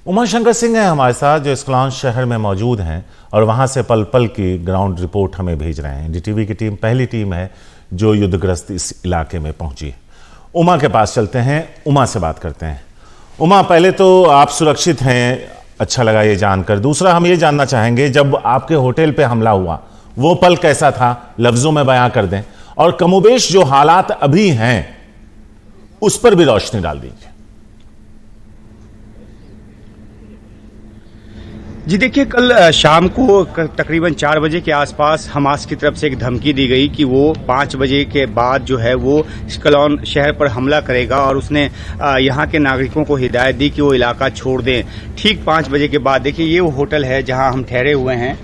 उमाशंकर सिंह हैं हमारे साथ, जो एस्कलॉन शहर में मौजूद हैं और वहां से पल पल की ग्राउंड रिपोर्ट हमें भेज रहे हैं। एनडीटीवी की टीम पहली टीम है जो युद्धग्रस्त इस इलाके में पहुंची है। उमा के पास चलते हैं, उमा से बात करते हैं। उमा, पहले तो आप सुरक्षित हैं, अच्छा लगा ये जानकर। दूसरा, हम ये जानना चाहेंगे, जब आपके होटल पे हमला हुआ वो पल कैसा था, लफ्जों में बयां कर दें, और कमोबेश जो हालात अभी हैं उस पर भी रोशनी डाल दीजिए। जी देखिए, कल शाम को तकरीबन 4 बजे के आसपास हमास की तरफ से एक धमकी दी गई कि वो 5 बजे के बाद जो है वो एस्कलॉन शहर पर हमला करेगा, और उसने यहाँ के नागरिकों को हिदायत दी कि वो इलाका छोड़ दें। ठीक 5 बजे के बाद देखिए, ये वो होटल है जहाँ हम ठहरे हुए हैं।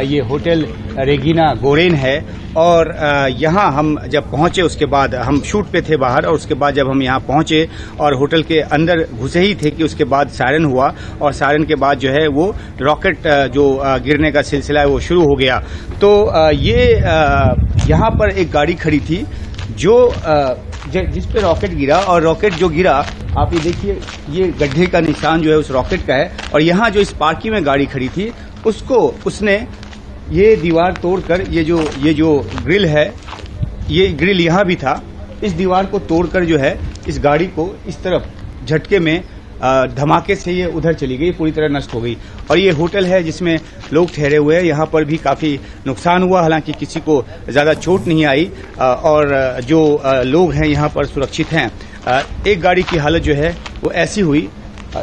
ये होटल रेगिना गोरेन है, और यहाँ हम जब पहुंचे उसके बाद हम शूट पे थे बाहर, और उसके बाद जब हम यहाँ पहुंचे और होटल के अंदर घुसे ही थे कि उसके बाद सायरन हुआ, और सायरन के बाद जो है वो रॉकेट जो गिरने का सिलसिला है वो शुरू हो गया। तो ये यहाँ पर एक गाड़ी खड़ी थी जो जिस पे रॉकेट गिरा, और रॉकेट जो गिरा आप ये देखिए, ये गड्ढे का निशान जो है उस रॉकेट का है। और यहाँ जो इस पार्किंग में गाड़ी खड़ी थी उसको उसने ये दीवार तोड़कर, ये जो ग्रिल है, ये ग्रिल यहाँ भी था, इस दीवार को तोड़कर जो है इस गाड़ी को इस तरफ झटके में धमाके से ये उधर चली गई, पूरी तरह नष्ट हो गई। और ये होटल है जिसमें लोग ठहरे हुए हैं, यहाँ पर भी काफी नुकसान हुआ, हालांकि किसी को ज्यादा चोट नहीं आई, और जो लोग हैं यहाँ पर सुरक्षित हैं। एक गाड़ी की हालत जो है वो ऐसी हुई,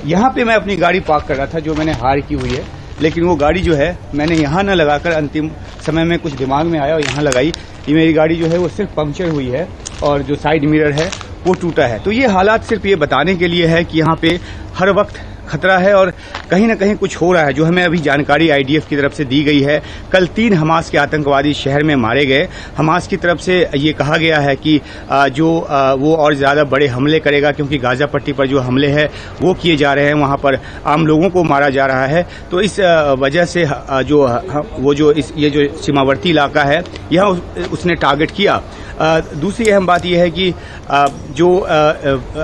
यहाँ पे मैं अपनी गाड़ी पार्क कर रहा था जो मैंने हायर की हुई है, लेकिन वो गाड़ी जो है मैंने यहाँ न लगाकर अंतिम समय में कुछ दिमाग में आया और यहाँ लगाई। ये मेरी गाड़ी जो है वो सिर्फ पंक्चर हुई है, और जो साइड मिरर है वो टूटा है। तो ये हालात सिर्फ ये बताने के लिए है कि यहाँ पे हर वक्त खतरा है और कहीं ना कहीं कुछ हो रहा है, जो हमें अभी जानकारी आईडीएफ की तरफ से दी गई है। कल 3 हमास के आतंकवादी शहर में मारे गए। हमास की तरफ से ये कहा गया है कि वो और ज्यादा बड़े हमले करेगा, क्योंकि गाजा पट्टी पर जो हमले हैं वो किए जा रहे हैं, वहां पर आम लोगों को मारा जा रहा है। तो इस वजह से ये जो सीमावर्ती इलाका है यहाँ उसने टारगेट किया। दूसरी अहम बात यह है कि जो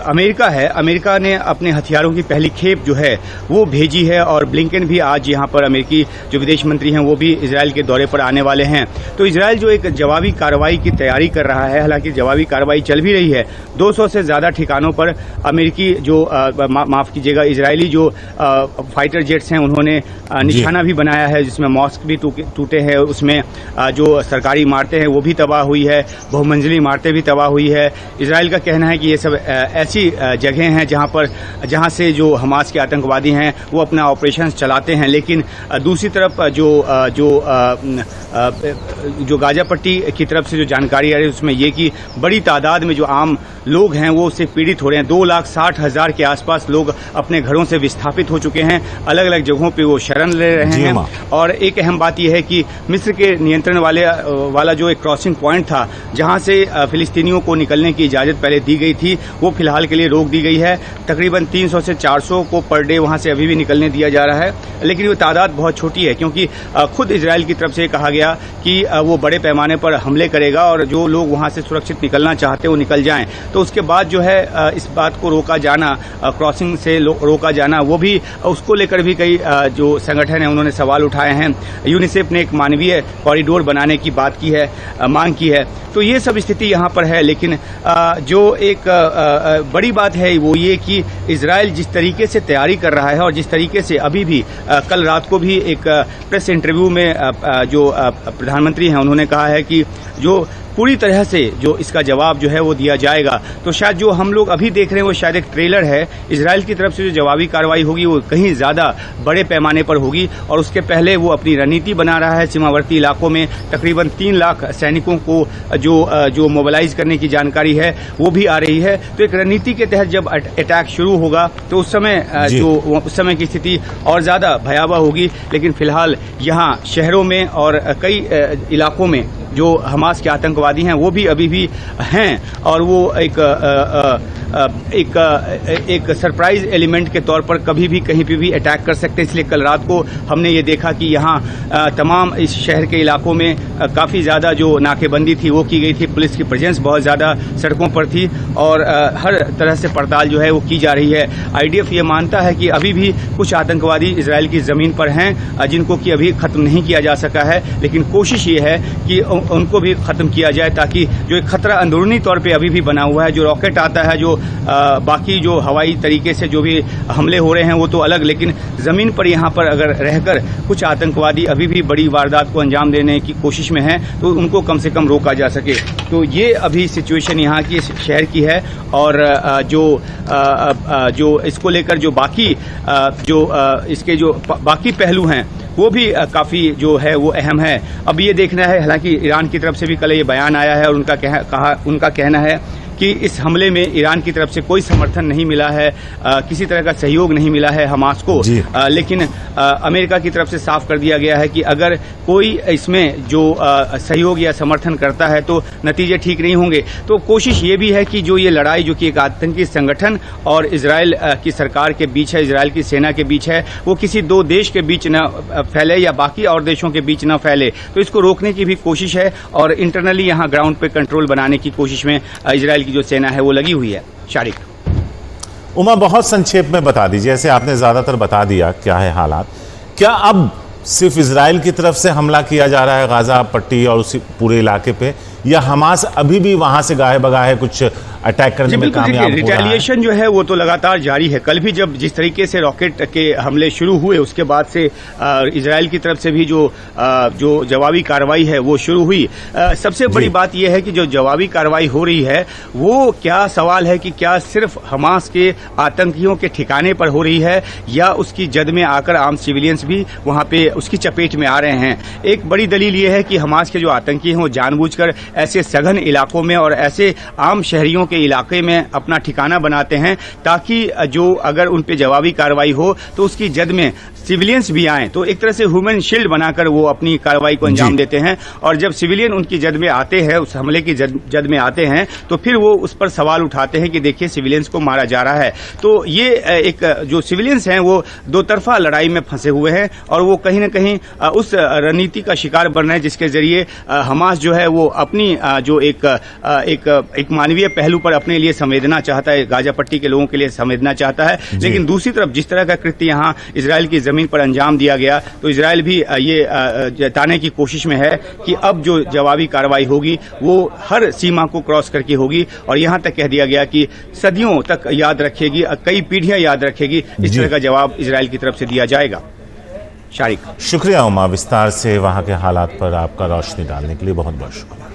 अमेरिका है, अमेरिका ने अपने हथियारों की पहली खेप जो है वो भेजी है, और ब्लिंकन भी आज यहाँ पर, अमेरिकी जो विदेश मंत्री हैं वो भी इजराइल के दौरे पर आने वाले हैं। तो इजराइल जो एक जवाबी कार्रवाई की तैयारी कर रहा है, हालांकि जवाबी कार्रवाई चल भी रही है। 200 से ज्यादा ठिकानों पर अमेरिकी जो माफ कीजिएगा, इजरायली जो फाइटर जेट्स हैं उन्होंने निशाना भी बनाया है, जिसमें मॉस्क भी टूटे हैं, उसमें जो सरकारी इमारतें हैं वो भी तबाह हुई है, बहुमंजिली इमारतें भी तबाह हुई है। इजराइल का कहना है कि ये सब ऐसी जगह हैं जहां से जो हमास के आतंकवादी हैं वो अपना ऑपरेशन चलाते हैं। लेकिन दूसरी तरफ जो गाजा पट्टी की तरफ से जो जानकारी आ रही है उसमें ये कि बड़ी तादाद में जो आम लोग हैं वो उससे पीड़ित हो रहे हैं। 2,60,000 के आसपास लोग अपने घरों से विस्थापित हो चुके हैं, अलग अलग जगहों पे वो शरण ले रहे हैं। और एक अहम बात यह है कि मिस्र के नियंत्रण वाला जो एक क्रॉसिंग पॉइंट था जहां से फिलिस्तीनियों को निकलने की इजाजत पहले दी गई थी, वो फिलहाल के लिए रोक दी गई है। तकरीबन 300 से 400 को पर डे वहां से अभी भी निकलने दिया जा रहा है, लेकिन वो तादाद बहुत छोटी है, क्योंकि खुद इजराइल की तरफ से कहा गया कि वो बड़े पैमाने पर हमले करेगा, और जो लोग वहां से सुरक्षित निकलना चाहते हैं वो निकल जाएं। तो उसके बाद जो है इस बात को रोका जाना, क्रॉसिंग से रोका जाना, वो भी उसको लेकर भी कई जो संगठन है उन्होंने सवाल उठाए हैं। यूनिसेफ ने एक मानवीय कॉरिडोर बनाने की बात की है, मांग की है। तो ये सब स्थिति यहाँ पर है। लेकिन जो एक बड़ी बात है वो ये कि इजराइल जिस तरीके से तैयारी कर रहा है, और जिस तरीके से अभी भी कल रात को भी एक प्रेस इंटरव्यू में जो प्रधानमंत्री हैं उन्होंने कहा है कि जो पूरी तरह से जो इसका जवाब जो है वो दिया जाएगा। तो शायद जो हम लोग अभी देख रहे हैं वो शायद एक ट्रेलर है। इजराइल की तरफ से जो जवाबी कार्रवाई होगी वो कहीं ज्यादा बड़े पैमाने पर होगी, और उसके पहले वो अपनी रणनीति बना रहा है। सीमावर्ती इलाकों में तकरीबन 3 लाख सैनिकों को जो मोबिलाइज करने की जानकारी है वो भी आ रही है। तो एक रणनीति के तहत जब अटैक शुरू होगा तो उस समय की स्थिति और ज्यादा भयावह होगी। लेकिन फिलहाल यहाँ शहरों में और कई इलाकों में जो हमास के आतंकवादी हैं वो भी अभी भी हैं और वो एक सरप्राइज एलिमेंट के तौर पर कभी भी कहीं पे भी अटैक कर सकते हैं। इसलिए कल रात को हमने ये देखा कि यहाँ तमाम इस शहर के इलाकों में काफ़ी ज़्यादा जो नाकेबंदी थी वो की गई थी। पुलिस की प्रेजेंस बहुत ज़्यादा सड़कों पर थी और हर तरह से पड़ताल जो है वो की जा रही है। आईडीएफ ये मानता है कि अभी भी कुछ आतंकवादी इजराइल की ज़मीन पर हैं जिनको कि अभी ख़त्म नहीं किया जा सका है, लेकिन कोशिश ये है कि उनको भी ख़त्म किया जाए ताकि जो एक खतरा अंदरूनी तौर पर अभी भी बना हुआ है, जो रॉकेट आता है, जो बाकी जो हवाई तरीके से जो भी हमले हो रहे हैं वो तो अलग, लेकिन ज़मीन पर यहाँ पर अगर रहकर कुछ आतंकवादी अभी भी बड़ी वारदात को अंजाम देने की कोशिश में हैं तो उनको कम से कम रोका जा सके। तो ये अभी सिचुएशन यहाँ की शहर की है और जो इसको लेकर जो बाकी इसके जो बाकी पहलू हैं वो भी काफ़ी जो है वो अहम है। अब ये देखना है, हालांकि ईरान की तरफ से भी कल ये बयान आया है और उनका कहना है कि इस हमले में ईरान की तरफ से कोई समर्थन नहीं मिला है, किसी तरह का सहयोग नहीं मिला है हमास को, लेकिन अमेरिका की तरफ से साफ कर दिया गया है कि अगर कोई इसमें जो सहयोग या समर्थन करता है तो नतीजे ठीक नहीं होंगे। तो कोशिश ये भी है कि जो ये लड़ाई जो कि एक आतंकी संगठन और इजराइल की सरकार के बीच है, इजराइल की सेना के बीच है, वो किसी दो देश के बीच न फैले या बाकी और देशों के बीच न फैले। तो इसको रोकने की भी कोशिश है और इंटरनली यहाँ ग्राउंड पे कंट्रोल बनाने की कोशिश में इजराइल की जो सेना है वो लगी हुई है। शारिक, उमा, बहुत संक्षेप में बता दीजिए, ऐसे आपने ज्यादातर बता दिया क्या है हालात। क्या अब सिर्फ इजराइल की तरफ से हमला किया जा रहा है गाजा पट्टी और उसी पूरे इलाके पे, या हमास अभी भी वहां से गाहे बगाहे कुछ अटैक करने में कामयाब हो रहा है? रिटेलिएशन जो है वो तो लगातार जारी है। कल भी जब जिस तरीके से रॉकेट के हमले शुरू हुए उसके बाद से इजराइल की तरफ से भी जो जवाबी कार्रवाई है वो शुरू हुई। सबसे बड़ी बात यह है कि जो जवाबी कार्रवाई हो रही है वो क्या सवाल है कि क्या सिर्फ हमास के आतंकियों के ठिकाने पर हो रही है या उसकी जद में आकर आम सिविलियंस भी वहां पे उसकी चपेट में आ रहे हैं। एक बड़ी दलील यह है कि हमास के जो आतंकी हैं वो जानबूझकर ऐसे सघन इलाकों में और ऐसे आम शहरियों के इलाके में अपना ठिकाना बनाते हैं ताकि जो अगर उन पे जवाबी कार्रवाई हो तो उसकी जद में सिविलियंस भी आए, तो एक तरह से ह्यूमन शील्ड बनाकर वो अपनी कार्रवाई को अंजाम देते हैं। और जब सिविलियन उनकी जद में आते हैं, उस हमले की जद में आते हैं, तो फिर वो उस पर सवाल उठाते हैं कि देखिए सिविलियंस को मारा जा रहा है। तो ये एक जो सिविलियंस हैं वो दो तरफा लड़ाई में फंसे हुए हैं और वो कहीं न कहीं उस रणनीति का शिकार बन रहे हैं जिसके जरिए हमास जो है वो अपनी जो एक मानवीय पहलू पर अपने लिए संवेदना चाहता है, गाजा पट्टी के लोगों के लिए संवेदना चाहता है। लेकिन दूसरी तरफ जिस तरह का कृत्य यहाँ इजराइल की जमीन पर अंजाम दिया गया तो इजराइल भी ये जताने की कोशिश में है कि अब जो जवाबी कार्रवाई होगी वो हर सीमा को क्रॉस करके होगी और यहाँ तक कह दिया गया कि सदियों तक याद रखेगी, कई पीढ़ियां याद रखेगी, इस तरह का जवाब इजराइल की तरफ से दिया जाएगा। शारिक, शुक्रिया उमा, विस्तार से वहां के हालात पर आपका रोशनी डालने के लिए बहुत बहुत शुक्रिया।